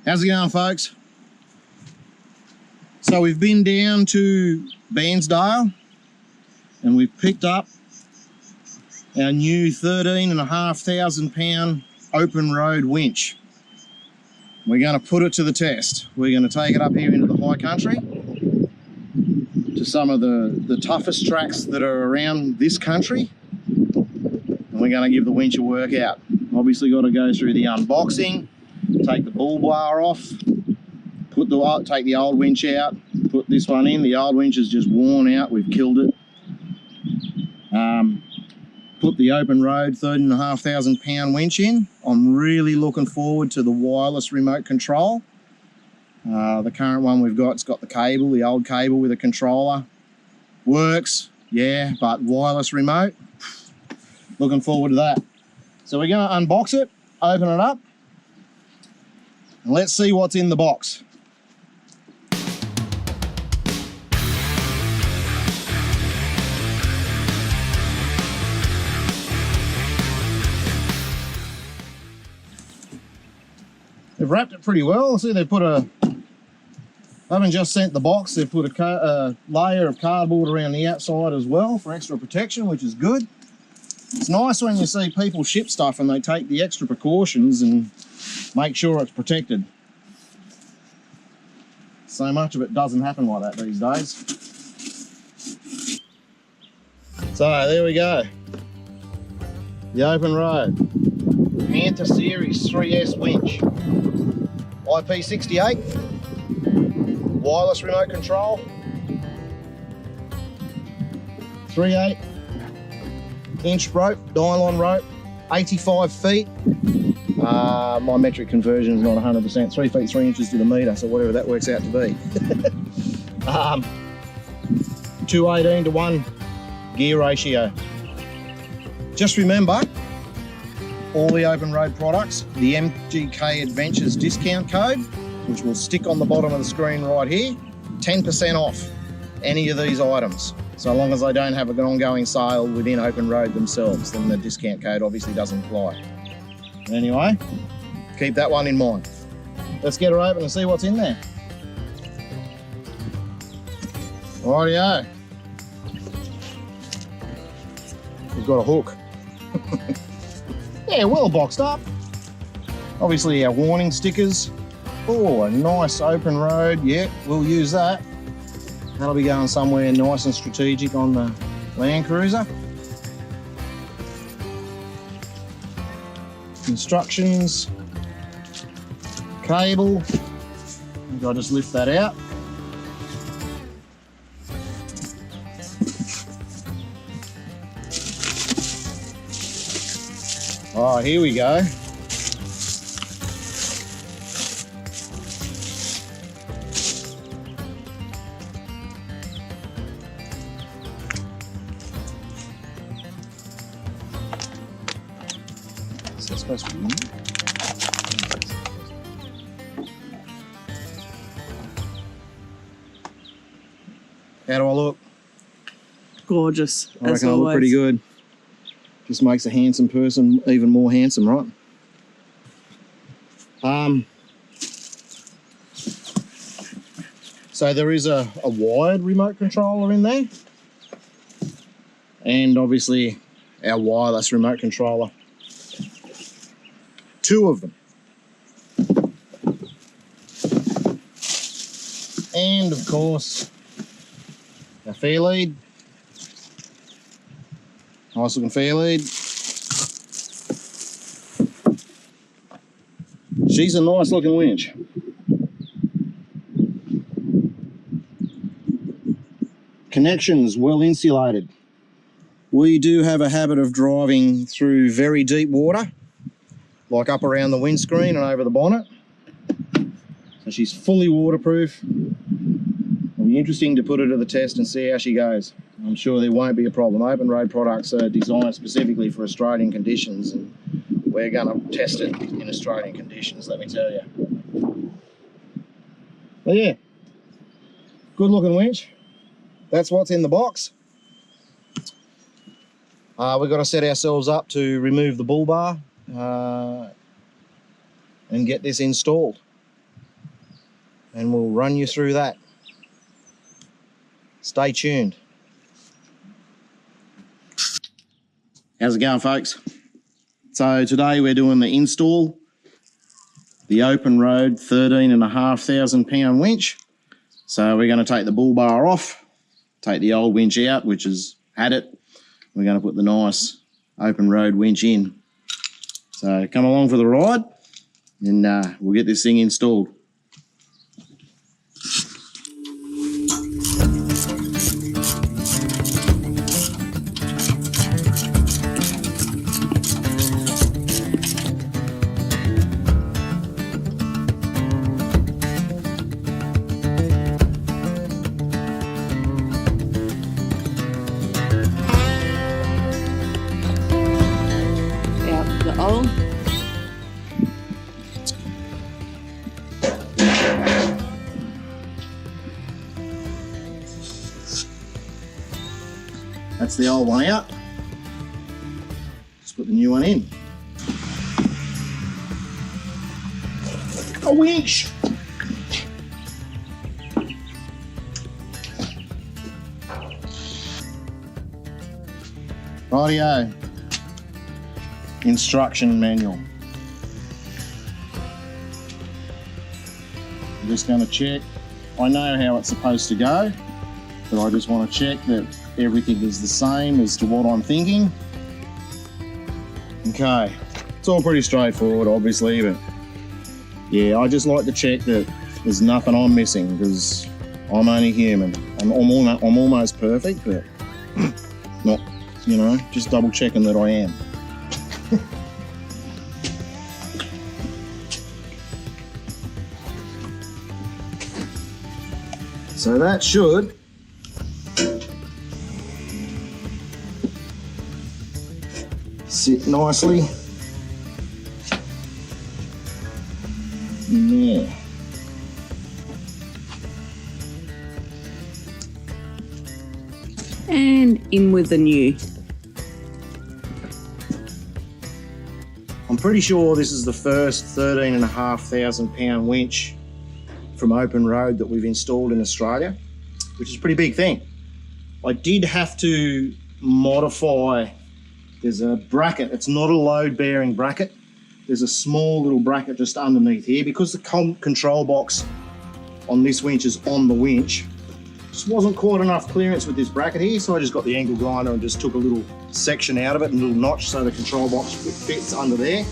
How's it going, folks? So we've been down to Bairnsdale and we've picked up our new 13,500 pound open road winch. We're going to put it to the test. We're going to take it up here into the high country to some of the toughest tracks that are around this country, and we're going to give the winch a workout. Obviously got to go through the unboxing, take the bull bar off, take the old winch out, put this one in. The old winch is just worn out, we've killed it. Put the open road 13,500 pound winch in. I'm really looking forward to the wireless remote control. The current one we've got, it's got the cable, the old cable with a controller. Works, yeah, but wireless remote. Looking forward to that. So we're going to unbox it, open it up, and let's see what's in the box. They've wrapped it pretty well. See, they put I haven't just sent the box, they've put a layer of cardboard around the outside as well for extra protection, which is good. It's nice when you see people ship stuff and they take the extra precautions and make sure it's protected. So much of it doesn't happen like that these days. So there we go. The Open Road Panther Series 3S winch. IP68, wireless remote control, 3/8 inch rope, nylon rope, 85 feet. My metric conversion is not 100%, 3 feet 3 inches to the metre, so whatever that works out to be. 218 to 1 gear ratio. Just remember, all the open road products, the MGK Adventures discount code, which will stick on the bottom of the screen right here, 10% off any of these items. So long as they don't have an ongoing sale within Open Road themselves, then the discount code obviously doesn't apply. Anyway, keep that one in mind. Let's get her open and see what's in there. Rightio. We've got a hook. Yeah, well boxed up. Obviously our warning stickers. Oh, a nice open road. Yeah, we'll use that. That'll be going somewhere nice and strategic on the LandCruiser. Instructions. Cable. I'll just lift that out. Oh, here we go. Is that supposed to be in? How do I look? Gorgeous. I reckon I look pretty good. Just makes a handsome person even more handsome, right? So there is a wired remote controller in there, and obviously our wireless remote controller. 2 of them. And of course, our fair lead. Nice looking fair lead. She's a nice looking winch. Connections well insulated. We do have a habit of driving through very deep water, like up around the windscreen and over the bonnet. So she's fully waterproof. It'll be interesting to put her to the test and see how she goes. I'm sure there won't be a problem. Open road products are designed specifically for Australian conditions, and we're going to test it in Australian conditions, let me tell you. But yeah, good looking winch. That's what's in the box. We've got to set ourselves up to remove the bull bar and get this installed. and we'll run you through that. Stay tuned. How's it going, folks? So today we're doing the install, the OPENROAD 13,500 pound winch. So we're going to take the bull bar off, take the old winch out, which has had it. We're going to put the nice OPENROAD winch in. So come along for the ride, and we'll get this thing installed. Oh, that's the old one out. Let's put the new one in. A winch! Rightio. Instruction manual. I'm just going to check. I know how it's supposed to go, but I just want to check that everything is the same as to what I'm thinking. Okay, it's all pretty straightforward, obviously, but yeah, I just like to check that there's nothing I'm missing, because I'm only human. I'm almost perfect, but not, you know, just double checking that I am. So that should sit nicely in there. and in with the new. I'm pretty sure this is the first 13,500 pound winch from OPENROAD that we've installed in Australia, which is a pretty big thing. I did have to modify, there's a bracket, it's not a load bearing bracket, there's a small little bracket just underneath here, because the control box on this winch is on the winch. Just wasn't quite enough clearance with this bracket here, so I just got the angle grinder and just took a little section out of it, and a little notch so the control box fits under there.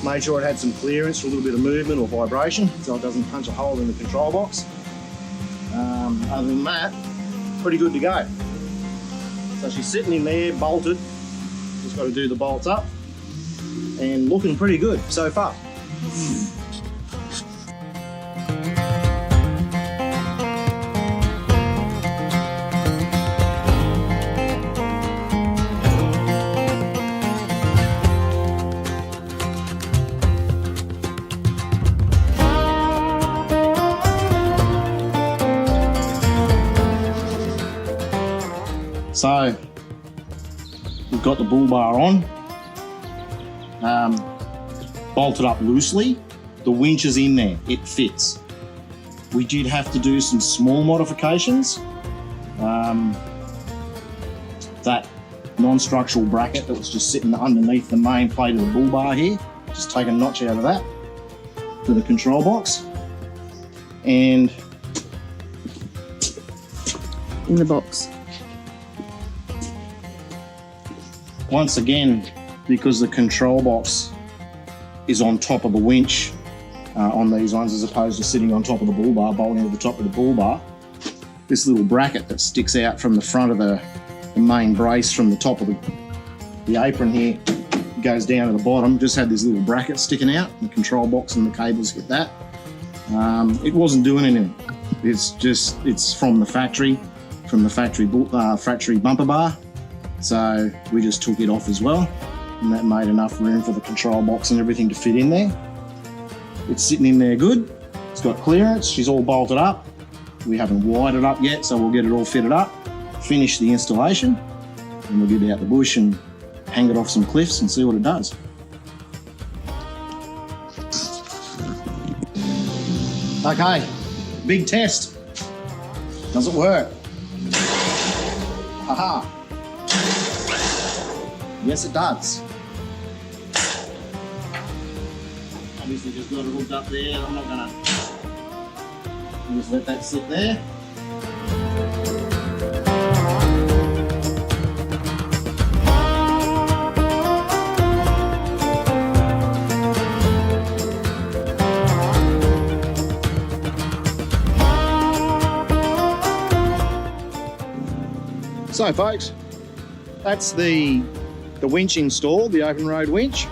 Made sure it had some clearance for a little bit of movement or vibration, so it doesn't punch a hole in the control box. Other than that, pretty good to go. So she's sitting in there, bolted. Just got to do the bolts up, and looking pretty good so far. So we've got the bull bar on, bolted up loosely. The winch is in there, it fits. We did have to do some small modifications. That non-structural bracket that was just sitting underneath the main plate of the bull bar here, just take a notch out of that for the control box. And In the box. once again, because the control box is on top of the winch on these ones, as opposed to sitting on top of the bull bar, bolting to the top of the bull bar, this little bracket that sticks out from the front of the main brace from the top of the apron here goes down to the bottom, just had this little bracket sticking out. The control box and the cables hit that. It wasn't doing anything. It's from the factory bumper bar. So we just took it off as well, and that made enough room for the control box and everything to fit in there. It's sitting in there good. It's got clearance. She's all bolted up. We haven't wired it up yet, so we'll get it all fitted up, finish the installation, and we'll get it out the bush and hang it off some cliffs and see what it does. Okay, Big test. Does it work? Haha. Yes, it does. Obviously just got it hooked up there. I'm not gonna just let that sit there. So folks, that's the winch installed, the OPENROAD winch.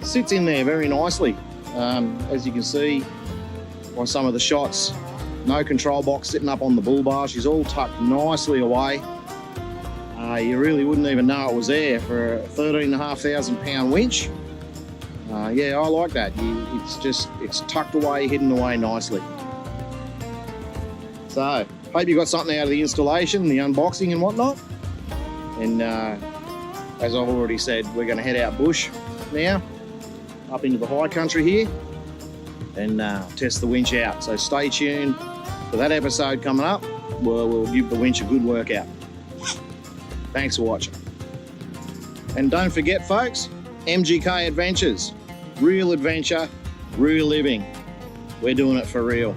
Sits in there very nicely. As you can see by some of the shots, no control box sitting up on the bull bar. She's all tucked nicely away. You really wouldn't even know it was there for a 13,500 pound winch. Yeah, I like that. It's tucked away, hidden away nicely. So, hope you got something out of the installation, the unboxing and whatnot. And as I've already said, we're going to head out bush now, up into the high country here, and test the winch out. So stay tuned for that episode coming up. We'll give the winch a good workout. Thanks for watching. And don't forget, folks, MGK Adventures. Real adventure, real living. We're doing it for real.